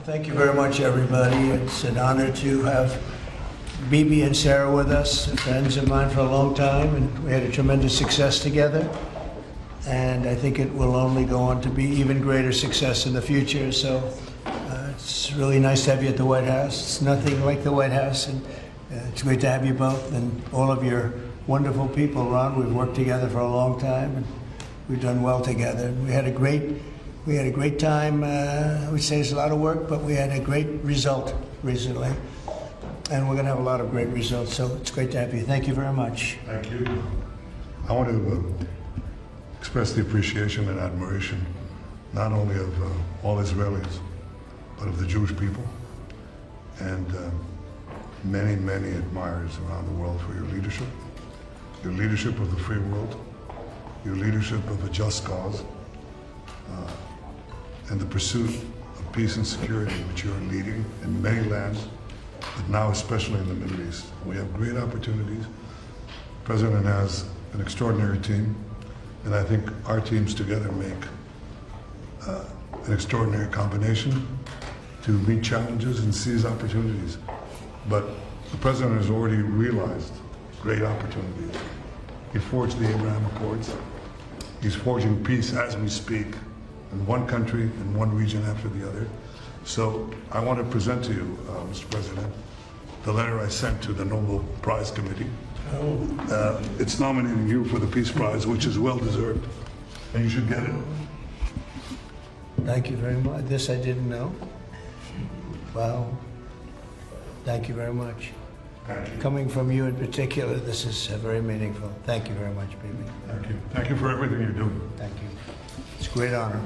Thank you very much, everybody. It's an honor to have Bibi and Sarah with us, friends of mine for a long time, and we had a tremendous success together. And I think it will only go on to be even greater success in the future. So it's really nice to have you at the White House. It's nothing like the White House, and it's great to have you both and all of your wonderful people. Ron, we've worked together for a long time, and we've done well together. We had a great time. I would say it's a lot of work, but we had a great result recently, and we're going to have a lot of great results. So it's great to have you. Thank you very much. Thank you. I want to express the appreciation and admiration not only of all Israelis, but of the Jewish people and many, many admirers around the world for your leadership of the free world, your leadership of a just cause, and the pursuit of peace and security, which you are leading in many lands, but now especially in the Middle East. We have great opportunities. The President has an extraordinary team, and I think our teams together make an extraordinary combination to meet challenges and seize opportunities. But the President has already realized great opportunities. He forged the Abraham Accords. He's forging peace as we speak in one country, in one region after the other. So I want to present to you, Mr. President, the letter I sent to the Nobel Prize Committee. It's nominating you for the Peace Prize, which is well deserved, and you should get it. Thank you very much. This I didn't know. Wow. Thank you very much. Thank you. Coming from you in particular, this is very meaningful. Thank you very much, Bibi. Thank you. Thank you for everything you're doing. Thank you. It's a great honor.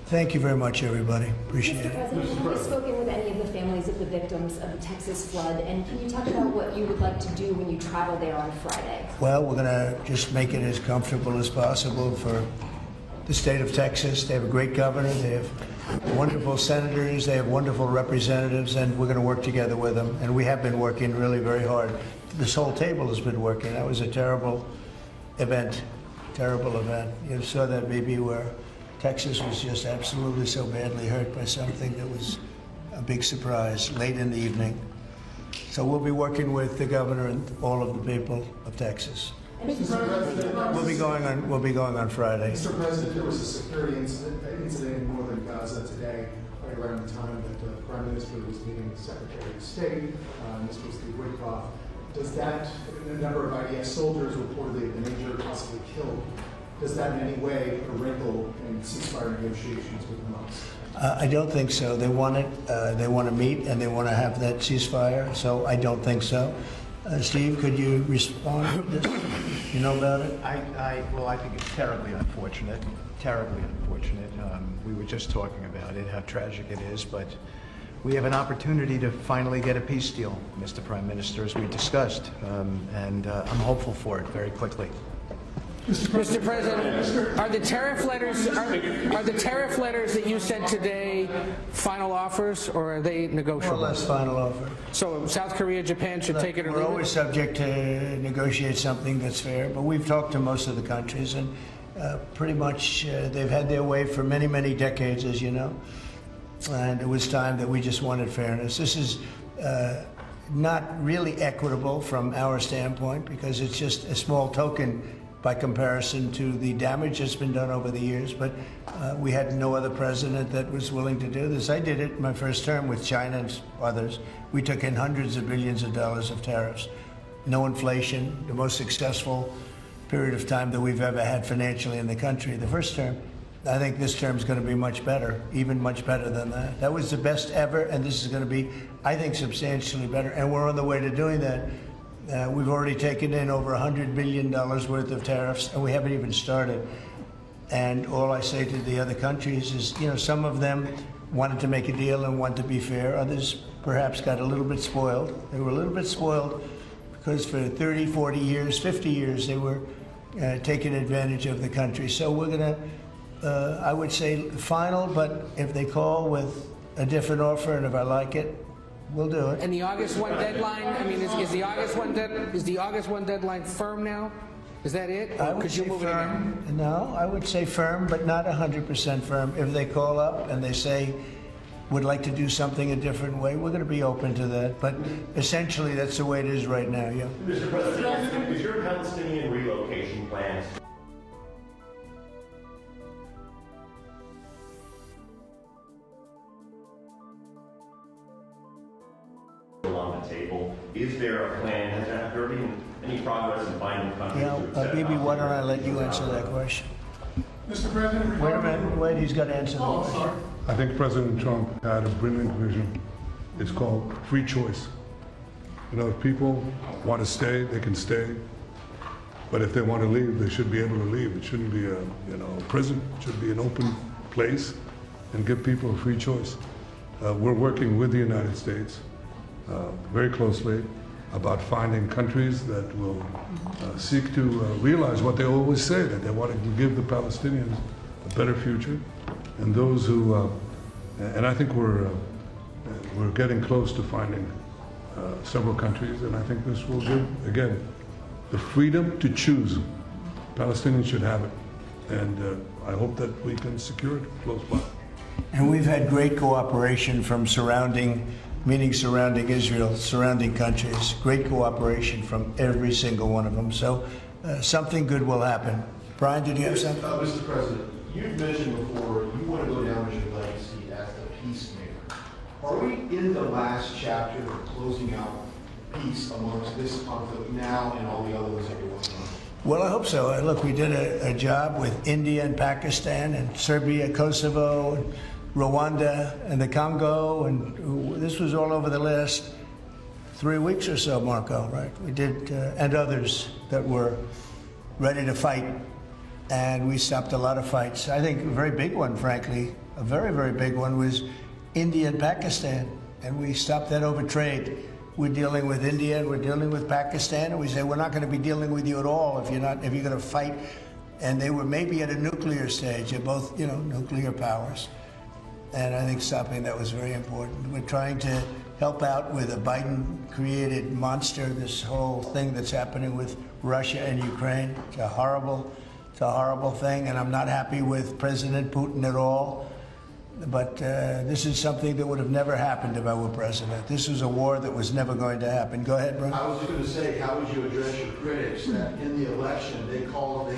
Thank you very much, everybody. Appreciate Mr. it. President, have you spoken with any of the families of the victims of the Texas flood? And can you talk about what you would like to do when you travel there on Friday? Well, we're going to just make it as comfortable as possible for the state of Texas. They have a great governor. They have wonderful senators. They have wonderful representatives, and we're going to work together with them. And we have been working really very hard. This whole table has been working. That was a terrible event. Terrible event. You saw that maybe where Texas was just absolutely so badly hurt by something that was a big surprise late in the evening. So we'll be working with the governor and all of the people of Texas. We'll be going on Friday. Mr. President, there was a security incident in northern Gaza today, right around the time that the Prime Minister was meeting the Secretary of State. This was the Woodcroft. Does that, a number of IDF soldiers reportedly have been injured, possibly killed, does that in any way put a wrinkle in ceasefire negotiations with Hamas? I don't think so. They want it. They want to meet and they want to have that ceasefire. So I don't think so. Steve, could you respond to this? You know about it? Well, I think it's terribly unfortunate. Terribly unfortunate. We were just talking about it, how tragic it is, but we have an opportunity to finally get a peace deal, Mr. Prime Minister, as we discussed, and I'm hopeful for it very quickly. Mr. President, are the tariff letters that you sent today final offers, or are they negotiable? More or less final offer. So South Korea, Japan should take it or We're leave always it? subject to negotiate something that's fair, but we've talked to most of the countries, and pretty much they've had their way for many, many decades, as you know. And it was time that we just wanted fairness. This is not really equitable from our standpoint because it's just a small token by comparison to the damage that's been done over the years. But we had no other president that was willing to do this. I did it in my first term with China and others. We took in hundreds of billions of dollars of tariffs. No inflation, the most successful period of time that we've ever had financially in the country. The first term. I think this term is going to be much better, even much better than that. That was the best ever, and this is going to be, I think, substantially better. And we're on the way to doing that. We've already taken in over $100 billion worth of tariffs, and we haven't even started. And all I say to the other countries is, you know, some of them wanted to make a deal and want to be fair. Others perhaps got a little bit spoiled. They were a little bit spoiled because for 30, 40 years, 50 years, they were taking advantage of the country. So we're going to, I would say final, but if they call with a different offer and if I like it, we'll do it. And the August 1 deadline, I mean, is the August 1 deadline firm now? Is that it? I Or would could you say move it again? firm. No, I would say firm, but not 100% firm. If they call up and they say, would like to do something a different way, we're going to be open to that. But essentially, that's the way it is right now, yeah. Mr. President, is your Palestinian relocation plan still on the table? Is there a plan? Has there been any progress in finding countries Yeah, to accept Bibi, why don't I Palestinians let you without answer that question? Mr. President, Wait a minute, wait, he's got to answer the question. I think President Trump had a brilliant vision. It's called free choice. You know, if people want to stay, they can stay. But if they want to leave, they should be able to leave. It shouldn't be a prison. It should be an open place and give people a free choice. We're working with the United States very closely about finding countries that will seek to realize what they always say, that they want to give the Palestinians a better future. And those who, and I think we're getting close to finding several countries, and I think this will give, again, the freedom to choose. Palestinians should have it, and I hope that we can secure it close by. And we've had great cooperation from surrounding Israel, surrounding countries, great cooperation from every single one of them. So something good will happen. Brian, did you have something? Mr. President, you've mentioned before you want to go down as your legacy as the peacemaker. Are we in the last chapter of closing out peace amongst this conflict now and all the other ones that you're working on? Well, I hope so. Look, we did a job with India and Pakistan and Serbia, Kosovo, and Rwanda and the Congo, and this was all over the last 3 weeks or so, Marco, right? We did, and others that were ready to fight, and we stopped a lot of fights. I think a very big one, frankly, a very, very big one was India and Pakistan, and we stopped that over trade. We're dealing with India and we're dealing with Pakistan, and we say we're not going to be dealing with you at all if you're going to fight. And they were maybe at a nuclear stage. They're both, nuclear powers. And I think stopping that was very important. We're trying to help out with a Biden-created monster, this whole thing that's happening with Russia and Ukraine. It's a horrible thing, and I'm not happy with President Putin at all. But this is something that would have never happened if I were president. This was a war that was never going to happen. Go ahead, Brian. I was just going to say, how would you address your critics that in the election they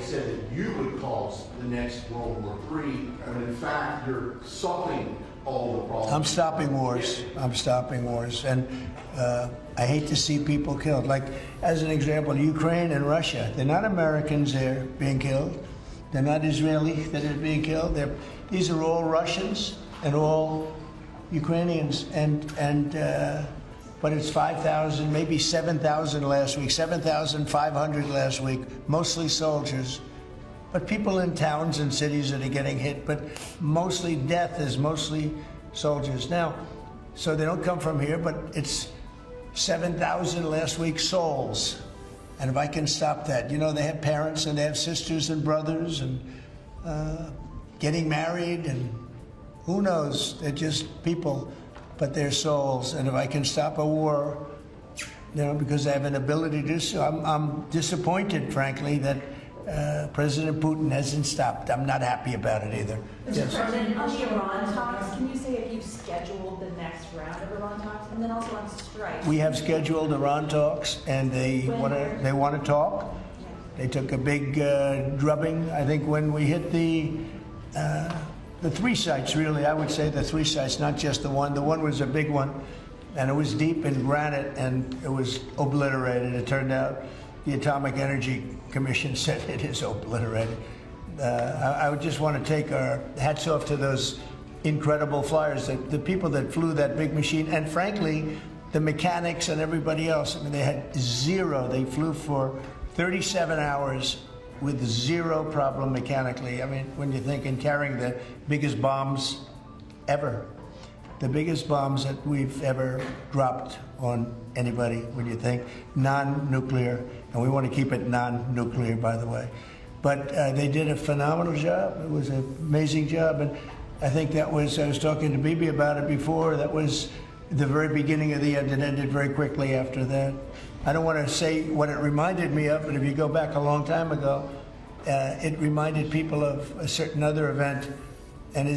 said that you would cause the next World War III, when in fact you're solving all the problems? I'm stopping wars. I'm stopping wars. And I hate to see people killed. Like, as an example, Ukraine and Russia. They're not Americans there being killed. They're not Israeli that are being killed. These are all Russians and all Ukrainians. But it's 5,000, maybe 7,000 last week, 7,500 last week, mostly soldiers. But people in towns and cities that are getting hit, but mostly death is mostly soldiers. Now, so they don't come from here, but it's 7,000 last week souls. And if I can stop that, they have parents and they have sisters and brothers and getting married, and who knows, they're just people, but they're souls. And if I can stop a war, because I have an ability to do so, I'm disappointed, frankly, that President Putin hasn't stopped. I'm not happy about it either. Mr. President, on the Iran talks, can you say if you've scheduled the next round of Iran talks, and then also on strikes? We have scheduled Iran talks, and they want to talk. They took a big drubbing, I think, when we hit the 3 sites, really. I would say the 3 sites, not just the one. The one was a big one, and it was deep in granite, and it was obliterated. It turned out the Atomic Energy Commission said it is obliterated. I would just want to take our hats off to those incredible flyers, the people that flew that big machine, and frankly, the mechanics and everybody else. I mean, they had zero. They flew for 37 hours with zero problem mechanically. I mean, when you think in carrying the biggest bombs ever, the biggest bombs that we've ever dropped on anybody, when you think non-nuclear, and we want to keep it non-nuclear, by the way. But they did a phenomenal job. It was an amazing job, and I think that was, I was talking to Bibi about it before, that was the very beginning of the end. It ended very quickly after that. I don't want to say what it reminded me of, but if you go back a long time ago, it reminded people of a certain other event, and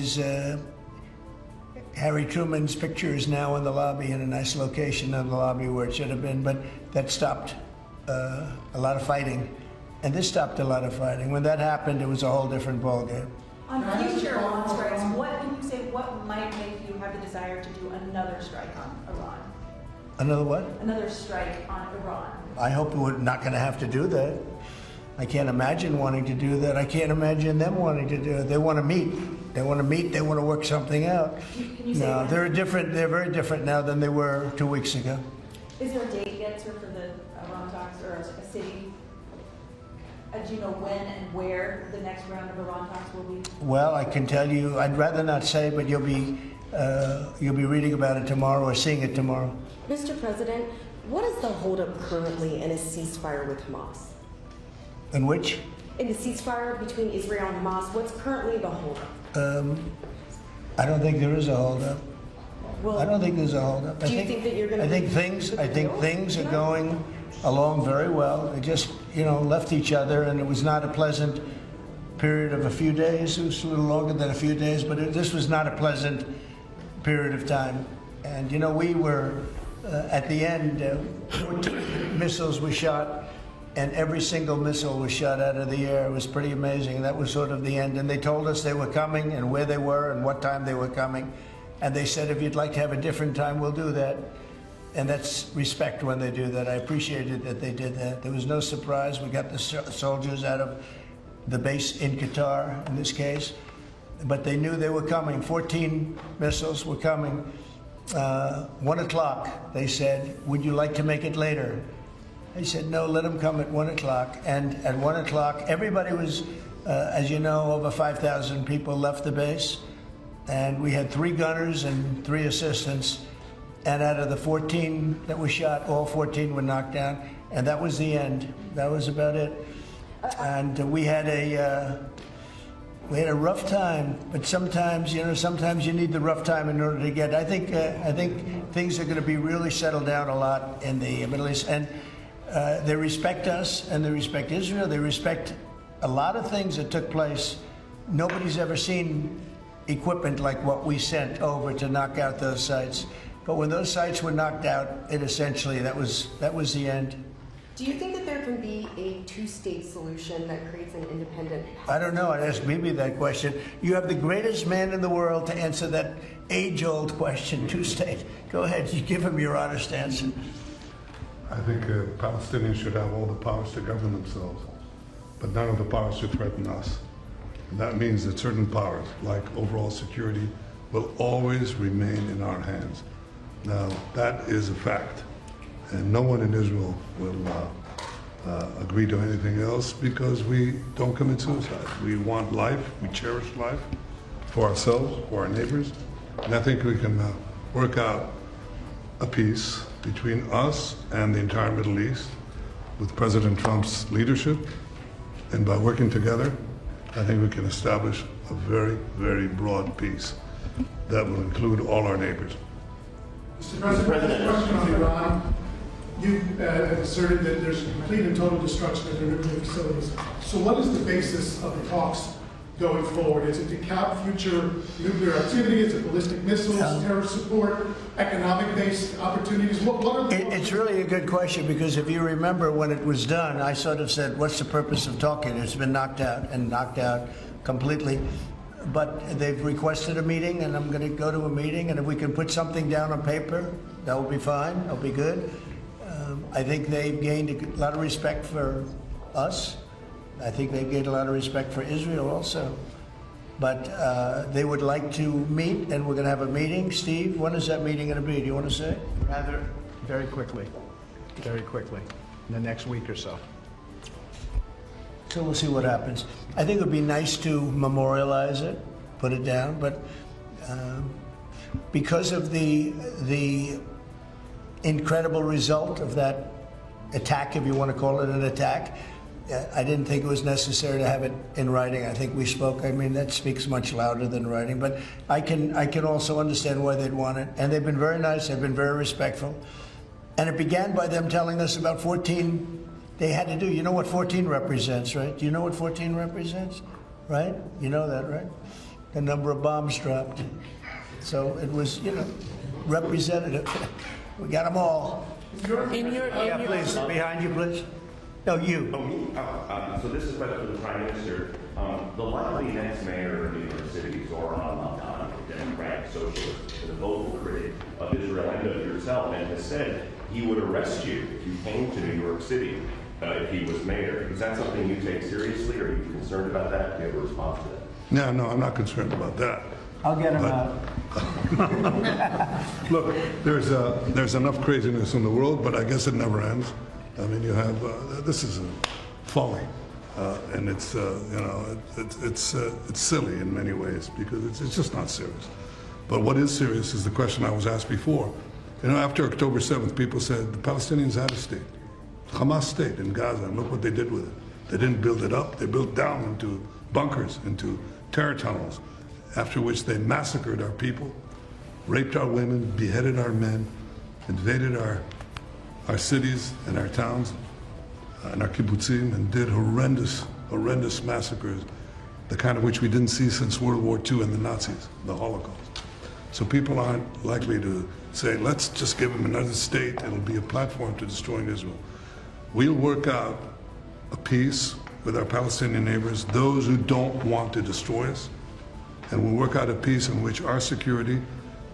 Harry Truman's picture is now in the lobby, in a nice location in the lobby where it should have been, but that stopped a lot of fighting. And this stopped a lot of fighting. When that happened, it was a whole different ballgame. On future Iran strikes, what might make you have the desire to do another strike on Iran? Another what? Another strike on Iran. I hope we're not going to have to do that. I can't imagine wanting to do that. I can't imagine them wanting to do it. They want to meet. They want to meet. They want to work something out. Can you say No, when? they're different. They're very different now than they were 2 weeks ago. Is there a date yet, sir, for the Iran talks, or a city? Do you know when and where the next round of Iran talks will be? Well, I can tell you. I'd rather not say, but you'll be reading about it tomorrow or seeing it tomorrow. Mr. President, what is the holdup currently in a ceasefire with Hamas? In which? In the ceasefire between Israel and Hamas, what's currently the holdup? I don't think there is a holdup. Well, I don't think there's a holdup. do you think that you're going to? I think things are going along very well. They just, left each other, and it was not a pleasant period of a few days. It was a little longer than a few days, but this was not a pleasant period of time. And we were at the end. 14 missiles were shot, and every single missile was shot out of the air. It was pretty amazing. That was sort of the end. And they told us they were coming and where they were and what time they were coming. And they said, if you'd like to have a different time, we'll do that. And that's respect when they do that. I appreciated that they did that. There was no surprise. We got the soldiers out of the base in Qatar, in this case. But they knew they were coming. 14 missiles were coming. 1 o'clock, they said, would you like to make it later? I said, no, let them come at 1 o'clock. And at 1 o'clock, everybody was, as you know, over 5,000 people left the base. And we had 3 gunners and 3 assistants. And out of the 14 that were shot, all 14 were knocked down. And that was the end. That was about it. And we had a rough time. But sometimes you need the rough time in order to get. I think things are going to be really settled down a lot in the Middle East. And they respect us, and they respect Israel. They respect a lot of things that took place. Nobody's ever seen equipment like what we sent over to knock out those sites. But when those sites were knocked out, it essentially, that was the end. Do you think that there can be a two-state solution that creates an independent? I don't know. I'd ask Bibi that question. You have the greatest man in the world to answer that age-old question, two-state. Go ahead. You give him your honest answer. I think Palestinians should have all the powers to govern themselves, but none of the powers should threaten us. And that means that certain powers, like overall security, will always remain in our hands. Now, that is a fact, and no one in Israel will agree to anything else because we don't commit suicide. We want life, we cherish life for ourselves, for our neighbors, and I think we can work out a peace between us and the entire Middle East with President Trump's leadership, and by working together, I think we can establish a very, very broad peace that will include all our neighbors. Mr. President, a question on Iran. You have asserted that there's complete and total destruction of their nuclear facilities. So what is the basis of the talks going forward? Is it to cap future nuclear activity? Is it ballistic missiles, terror support, economic-based opportunities? What are the... It's really a good question because if you remember when it was done, I sort of said, what's the purpose of talking? It's been knocked out completely. But they've requested a meeting, and I'm going to go to a meeting, and if we can put something down on paper, that will be fine. That'll be good. I think they've gained a lot of respect for us. I think they've gained a lot of respect for Israel also. But they would like to meet, and we're going to have a meeting. Steve, when is that meeting going to be? Do you want to say? Rather, very quickly, in the next week or so. So we'll see what happens. I think it would be nice to memorialize it, put it down, but because of the incredible result of that attack, if you want to call it an attack, I didn't think it was necessary to have it in writing. I think we spoke. I mean, that speaks much louder than writing. But I can also understand why they'd want it. And they've been very nice. They've been very respectful. And it began by them telling us about 14 they had to do. You know what 14 represents, right? Do you know what 14 represents? Right? You know that, right? The number of bombs dropped. So it was, representative. We got them all. Yeah, please, behind you, please. No, you. So this is better for the Prime Minister. The likely next mayor of New York City is a Democratic socialist, and a vocal critic of Israel and of yourself, and has said he would arrest you if you came to New York City if he was mayor. Is that something you take seriously? Are you concerned about that? Do you have a response to that? No, I'm not concerned about that. I'll get him out. Look, there's enough craziness in the world, but I guess it never ends. I mean, you have this is folly, and it's it's silly in many ways because it's just not serious. But what is serious is the question I was asked before. After October 7th, people said the Palestinians had a state, Hamas state in Gaza, and look what they did with it. They didn't build it up; they built down into bunkers, into terror tunnels. After which they massacred our people, raped our women, beheaded our men, invaded our cities and our towns and our kibbutzim, and did horrendous massacres, the kind of which we didn't see since World War II and the Nazis, the Holocaust. So people aren't likely to say, let's just give them another state, it'll be a platform to destroying Israel. We'll work out a peace with our Palestinian neighbors, those who don't want to destroy us, and we'll work out a peace in which our security,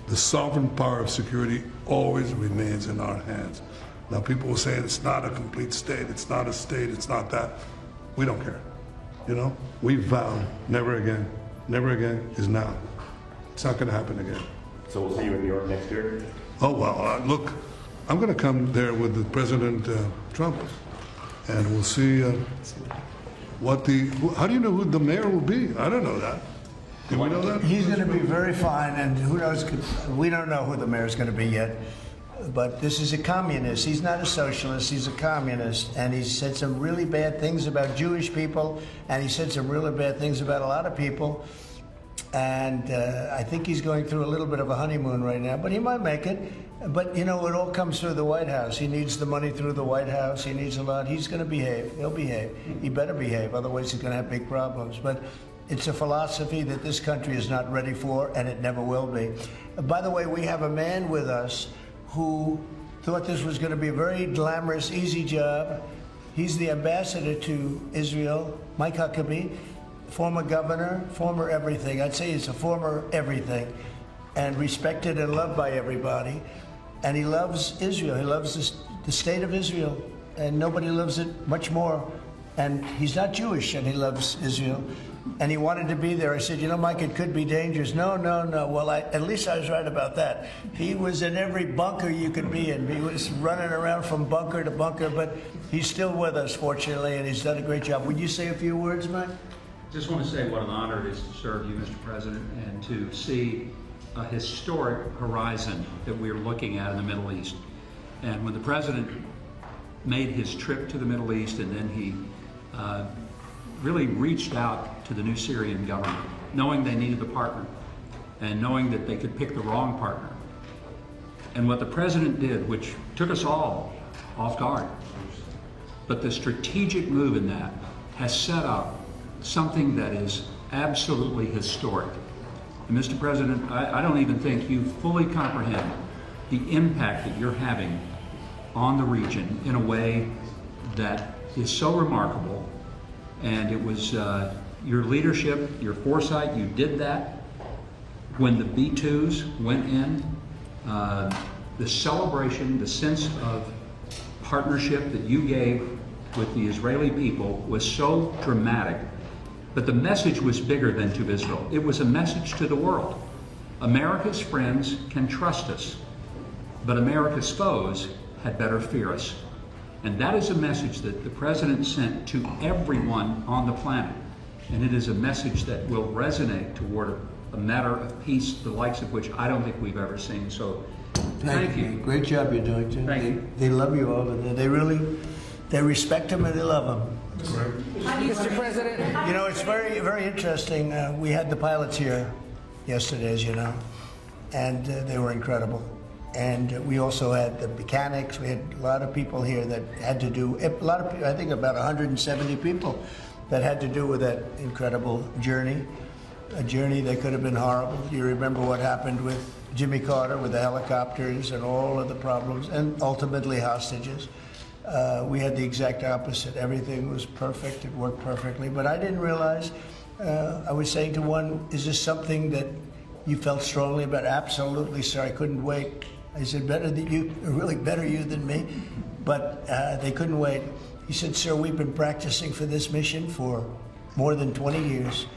the sovereign power of security, always remains in our hands. Now people will say it's not a complete state, it's not a state, it's not that. We don't care. We vowed never again. Never again is now. It's not going to happen again. So we'll see you in New York next year? Oh, well, look, I'm going to come there with the President Trump, and we'll see how do you know who the mayor will be? I don't know that. Do we know that? He's going to be very fine, and who knows, we don't know who the mayor's going to be yet. But this is a communist. He's not a socialist, he's a communist. And he said some really bad things about Jewish people, and he said some really bad things about a lot of people. And I think he's going through a little bit of a honeymoon right now, but he might make it. But, it all comes through the White House. He needs the money through the White House. He needs a lot. He's going to behave. He'll behave. He better behave, otherwise he's going to have big problems. But it's a philosophy that this country is not ready for, and it never will be. By the way, we have a man with us who thought this was going to be a very glamorous, easy job. He's the ambassador to Israel, Mike Huckabee, former governor, former everything. I'd say he's a former everything, and respected and loved by everybody. And he loves Israel. He loves the state of Israel, and nobody loves it much more. And he's not Jewish, and he loves Israel. And he wanted to be there. I said, Mike, it could be dangerous. No. Well, at least I was right about that. He was in every bunker you could be in. He was running around from bunker to bunker, but he's still with us, fortunately, and he's done a great job. Would you say a few words, Mike? Just want to say what an honor it is to serve you, Mr. President, and to see a historic horizon that we're looking at in the Middle East. And when the President made his trip to the Middle East, and then he really reached out to the new Syrian government, knowing they needed a partner and knowing that they could pick the wrong partner. And what the President did, which took us all off guard, but the strategic move in that has set up something that is absolutely historic. And Mr. President, I don't even think you fully comprehend the impact that you're having on the region in a way that is so remarkable. And it was your leadership, your foresight, you did that. When the B-2s went in, the celebration, the sense of partnership that you gave with the Israeli people was so dramatic. But the message was bigger than to Israel. It was a message to the world. America's friends can trust us, but America's foes had better fear us. And that is a message that the President sent to everyone on the planet. And it is a message that will resonate toward a matter of peace, the likes of which I don't think we've ever seen. So thank you. Great job you're doing, too. Thank you. They love you over there. They respect him and they love him. Mr. President. It's very, very interesting. We had the pilots here yesterday, as you know, and they were incredible. And we also had the mechanics. We had a lot of people here that had to do, a lot of people, I think about 170 people that had to do with that incredible journey, a journey that could have been horrible. You remember what happened with Jimmy Carter with the helicopters and all of the problems, and ultimately hostages. We had the exact opposite. Everything was perfect. It worked perfectly. But I didn't realize, I was saying to one, is this something that you felt strongly about? Absolutely, sir. I couldn't wait. I said, better than you, really better you than me. But they couldn't wait. He said, sir, we've been practicing for this mission for more than 20 years.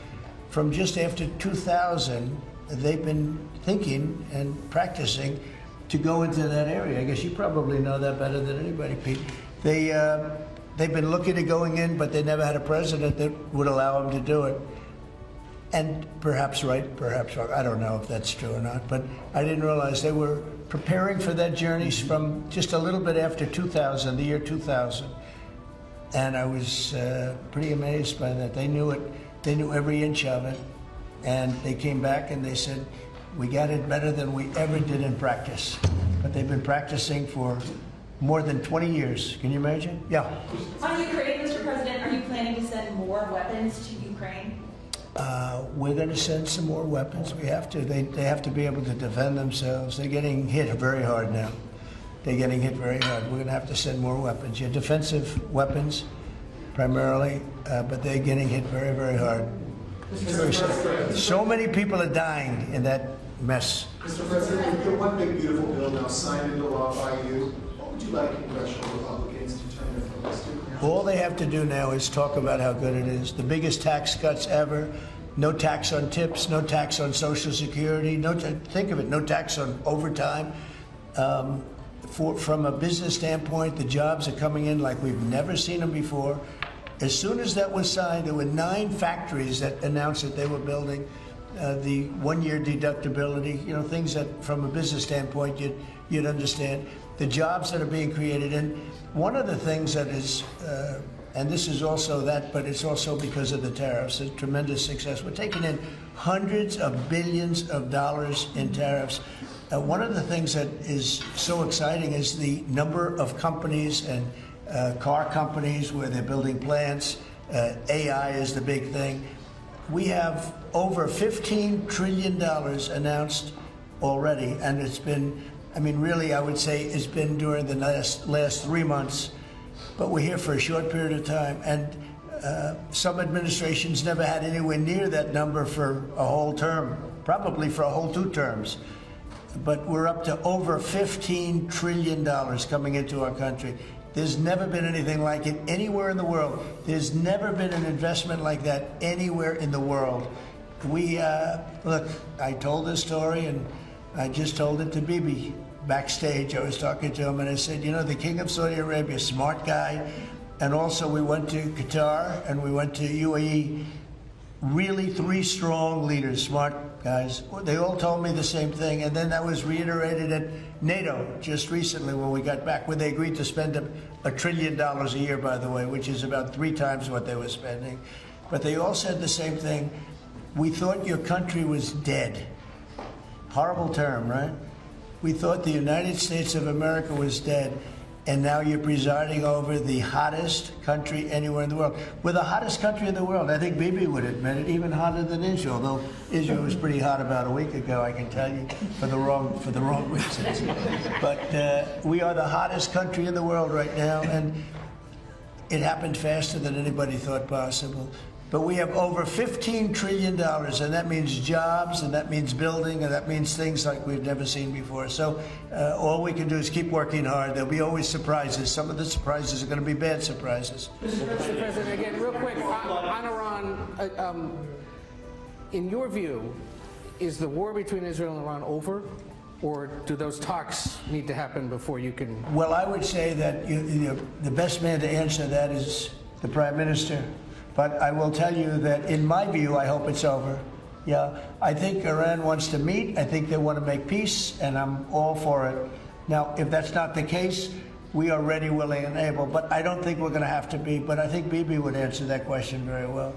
From just after 2000, they've been thinking and practicing to go into that area. I guess you probably know that better than anybody, Pete. They've been looking at going in, but they never had a president that would allow them to do it. And perhaps right, perhaps wrong. I don't know if that's true or not, but I didn't realize they were preparing for that journey from just a little bit after 2000, the year 2000. And I was pretty amazed by that. They knew it. They knew every inch of it. And they came back and they said, we got it better than we ever did in practice. But they've been practicing for more than 20 years. Can you imagine? Yeah. On Ukraine, Mr. President, are you planning to send more weapons to Ukraine? We're going to send some more weapons. We have to. They have to be able to defend themselves. They're getting hit very hard now. They're getting hit very hard. We're going to have to send more weapons. Yeah, defensive weapons, primarily, but they're getting hit very, very hard. So many people are dying in that mess. Mr. President, the one big beautiful bill now signed into law by you, what would you like congressional Republicans to turn their focus to? All they have to do now is talk about how good it is. The biggest tax cuts ever. No tax on tips, no tax on Social Security, think of it, no tax on overtime. From a business standpoint, the jobs are coming in like we've never seen them before. As soon as that was signed, there were 9 factories that announced that they were building the 1-year deductibility, things that from a business standpoint you'd understand. The jobs that are being created. And one of the things that is, and this is also that, but it's also because of the tariffs, a tremendous success. We're taking in hundreds of billions of dollars in tariffs. One of the things that is so exciting is the number of companies and car companies where they're building plants. AI is the big thing. We have over $15 trillion announced already, and it's been, really, I would say it's been during the last 3 months, but we're here for a short period of time, and some administrations never had anywhere near that number for a whole term, probably for a whole 2 terms. But we're up to over $15 trillion coming into our country. There's never been anything like it anywhere in the world. There's never been an investment like that anywhere in the world. Look, I told this story, and I just told it to Bibi backstage. I was talking to him, and I said, the King of Saudi Arabia, smart guy. And also we went to Qatar, and we went to UAE. Really 3 strong leaders, smart guys. They all told me the same thing, and then that was reiterated at NATO just recently when we got back, where they agreed to spend $1 trillion a year, by the way, which is about 3 times what they were spending. But they all said the same thing. We thought your country was dead. Horrible term, right? We thought the United States of America was dead. And now you're presiding over the hottest country anywhere in the world. We're the hottest country in the world. I think Bibi would admit it, even hotter than Israel, though Israel was pretty hot about a week ago, I can tell you, for the wrong reasons. But we are the hottest country in the world right now, and it happened faster than anybody thought possible. But we have over $15 trillion, and that means jobs, and that means building, and that means things like we've never seen before. So all we can do is keep working hard. There'll be always surprises. Some of the surprises are going to be bad surprises. Mr. President, again, real quick, on Iran, in your view, is the war between Israel and Iran over? Or do those talks need to happen before you can... Well, I would say that the best man to answer that is the Prime Minister. But I will tell you that, in my view, I hope it's over. Yeah, I think Iran wants to meet. I think they want to make peace, and I'm all for it. Now, if that's not the case, we are ready, willing, and able. But I don't think we're going to have to be. But I think Bibi would answer that question very well.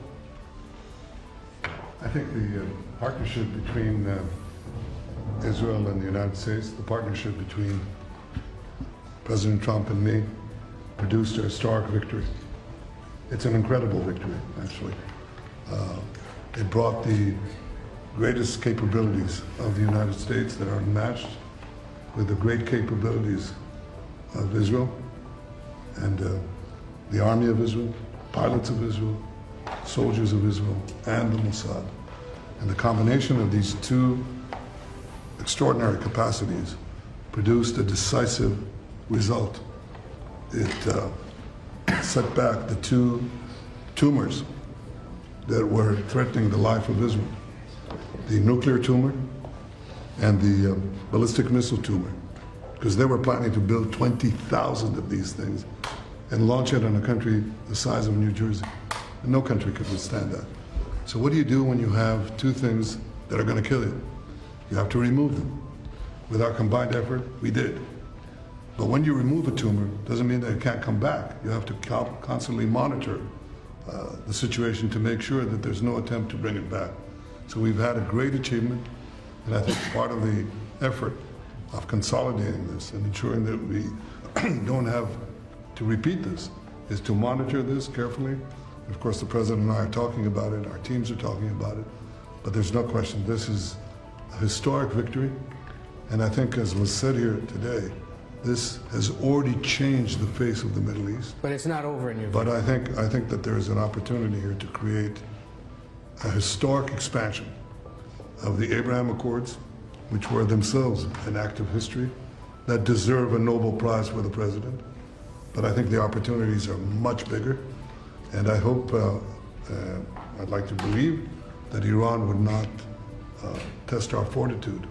I think the partnership between Israel and the United States, the partnership between President Trump and me, produced a historic victory. It's an incredible victory, actually. It brought the greatest capabilities of the United States that are matched with the great capabilities of Israel and the army of Israel, pilots of Israel, soldiers of Israel, and the Mossad. And the combination of these two extraordinary capacities produced a decisive result. It set back the two tumors that were threatening the life of Israel, the nuclear tumor and the ballistic missile tumor, because they were planning to build 20,000 of these things and launch it on a country the size of New Jersey. And no country could withstand that. So what do you do when you have two things that are going to kill you? You have to remove them. With our combined effort, we did. But when you remove a tumor, doesn't mean that it can't come back. You have to constantly monitor the situation to make sure that there's no attempt to bring it back. So we've had a great achievement, and I think part of the effort of consolidating this and ensuring that we don't have to repeat this is to monitor this carefully. Of course, the President and I are talking about it, our teams are talking about it, but there's no question this is a historic victory, and I think, as was said here today, this has already changed the face of the Middle East. But it's not over in your view. But I think that there is an opportunity here to create a historic expansion of the Abraham Accords, which were themselves an act of history, that deserve a Nobel Prize for the President. But I think the opportunities are much bigger, and I hope, I'd like to believe, that Iran would not test our fortitude,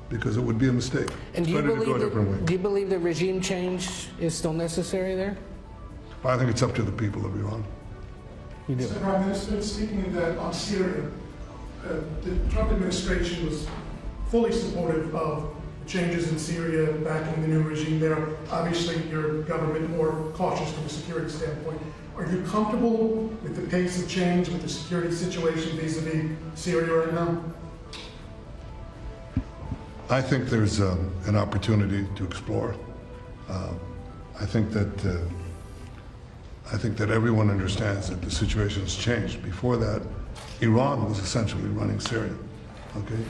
because it would be a mistake. And It's better to go a different way. do you believe that regime change is still necessary there? I think it's up to the people of Iran. You do. Mr. Prime Minister, speaking of that, on Syria, the Trump administration was fully supportive of changes in Syria, backing the new regime there. Obviously, your government more cautious from a security standpoint. Are you comfortable with the pace of change, with the security situation vis-a-vis Syria right now? I think there's an opportunity to explore. I think that everyone understands that the situation has changed. Before that, Iran was essentially running Syria, okay,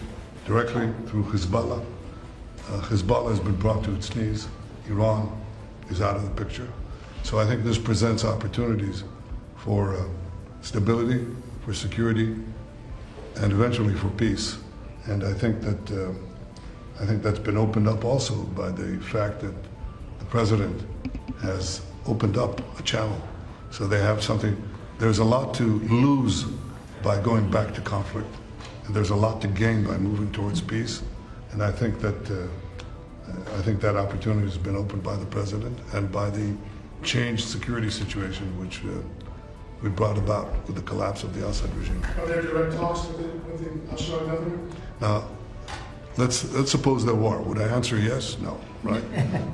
directly through Hezbollah. Hezbollah has been brought to its knees. Iran is out of the picture. So I think this presents opportunities for stability, for security, and eventually for peace. And I think that's been opened up also by the fact that the president has opened up a channel. So they have something. There's a lot to lose by going back to conflict, and there's a lot to gain by moving towards peace. And I think that opportunity has been opened by the president and by the changed security situation which we brought about with the collapse of the Assad regime. Are there direct talks with the Al-Shah government? Now, let's suppose there were. Would I answer yes? No, right?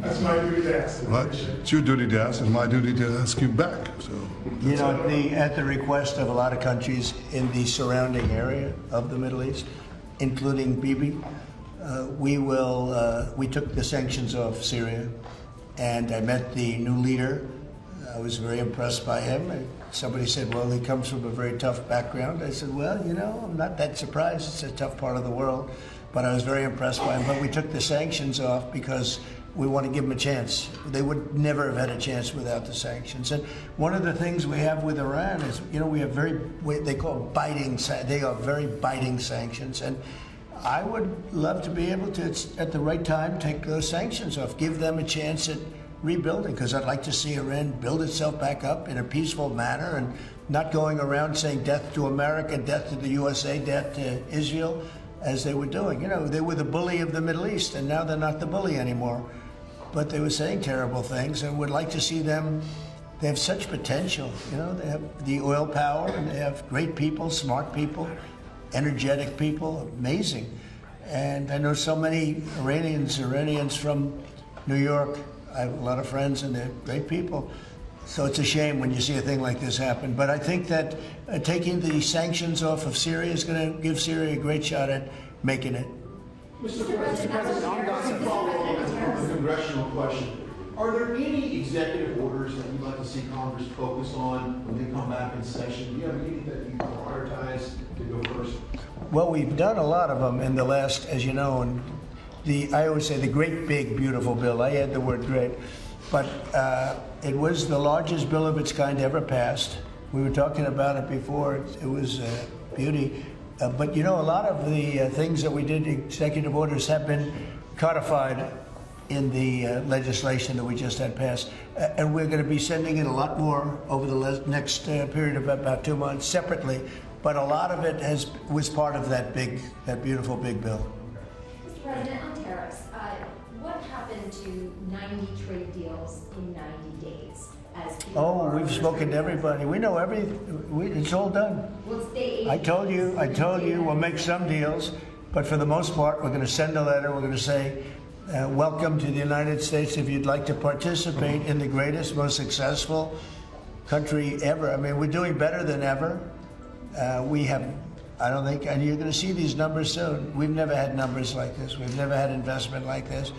That's my duty to ask. Right? It's your duty to ask, and my duty to ask you back. So, You know, at the request of a lot of countries in the surrounding area of the Middle East, including Bibi, we took the sanctions off Syria, and I met the new leader. I was very impressed by him. Somebody said, well, he comes from a very tough background. I said, well, you know, I'm not that surprised. It's a tough part of the world. But I was very impressed by him. But we took the sanctions off because we want to give them a chance. They would never have had a chance without the sanctions. And one of the things we have with Iran is, you know, we have they are very biting sanctions. And I would love to be able to, at the right time, take those sanctions off, give them a chance at rebuilding, because I'd like to see Iran build itself back up in a peaceful manner and not going around saying death to America, death to the USA, death to Israel, as they were doing. You know, they were the bully of the Middle East, and now they're not the bully anymore. But they were saying terrible things, and would like to see them. They have such potential. You know, they have the oil power, and they have great people, smart people, energetic people, amazing. And I know so many Iranians from New York. I have a lot of friends, and they're great people. So it's a shame when you see a thing like this happen. But I think that taking the sanctions off of Syria is going to give Syria a great shot at making it. Mr. President, I'm going to follow up on a congressional question. Are there any executive orders that you'd like to see Congress focus on when they come back in session? Do you have any that you prioritize to go first? Well, we've done a lot of them in the last, as you know, and I always say the great, big, beautiful bill. I add the word great. But it was the largest bill of its kind ever passed. We were talking about it before. It was beauty. But you know, a lot of the things that we did, executive orders, have been codified in the legislation that we just had passed. And we're going to be sending in a lot more over the next period of about 2 months separately. But a lot of it was part of that beautiful big bill. Mr. President, on tariffs, what happened to 90 trade deals in 90 days? Oh, we've spoken to everybody. We know it's all done. Well, state I told you, we'll make some deals, but for the most part, we're going to send a letter. We're going to say, welcome to the United States. If you'd like to participate in the greatest, most successful country ever. I mean, we're doing better than ever. I don't think, and you're going to see these numbers soon. We've never had numbers like this. We've never had investment like this.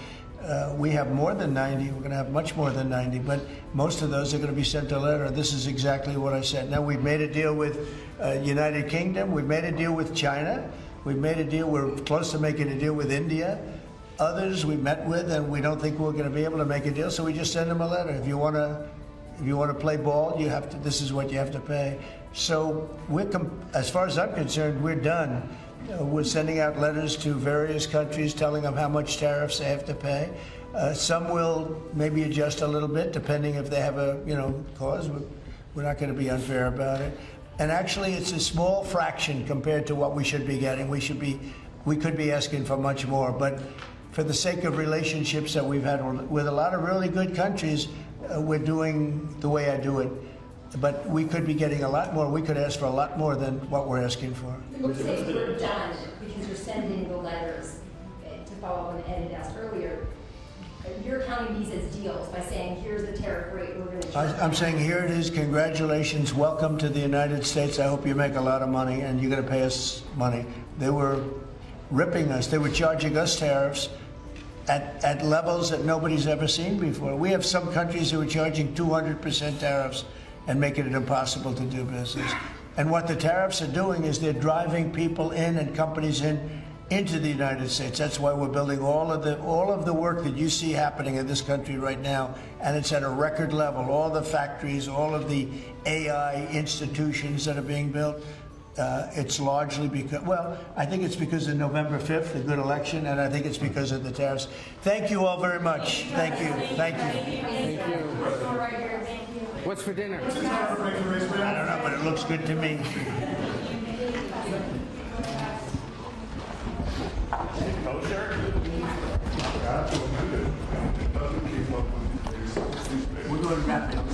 We have more than 90. We're going to have much more than 90, but most of those are going to be sent a letter. This is exactly what I said. Now, we've made a deal with United Kingdom. We've made a deal with China. We've made a deal. We're close to making a deal with India. Others we met with, and we don't think we're going to be able to make a deal, so we just send them a letter. If you want to play ball, you have to. This is what you have to pay. So as far as I'm concerned, we're done. We're sending out letters to various countries telling them how much tariffs they have to pay. Some will maybe adjust a little bit depending if they have a cause. We're not going to be unfair about it. And actually, it's a small fraction compared to what we should be getting. We could be asking for much more, but for the sake of relationships that we've had with a lot of really good countries, we're doing the way I do it. But we could be getting a lot more. We could ask for a lot more than what we're asking for. Let's say we're done because you're sending the letters. To follow up on Ed had asked earlier, you're counting these as deals by saying, here's the tariff rate we're going to charge. I'm saying, here it is. Congratulations. Welcome to the United States. I hope you make a lot of money, and you're going to pay us money. They were ripping us. They were charging us tariffs at levels that nobody's ever seen before. We have some countries who are charging 200% tariffs and making it impossible to do business. And what the tariffs are doing is they're driving people in and companies into the United States. That's why we're building all of the work that you see happening in this country right now, and it's at a record level. All the factories, all of the AI institutions that are being built. It's largely because, I think it's because of November 5th, the good election, and I think it's because of the tariffs. Thank you all very much. Thank you. Thank you. Thank you. What's for dinner? I don't know, but it looks good to me. We're going to wrap it up.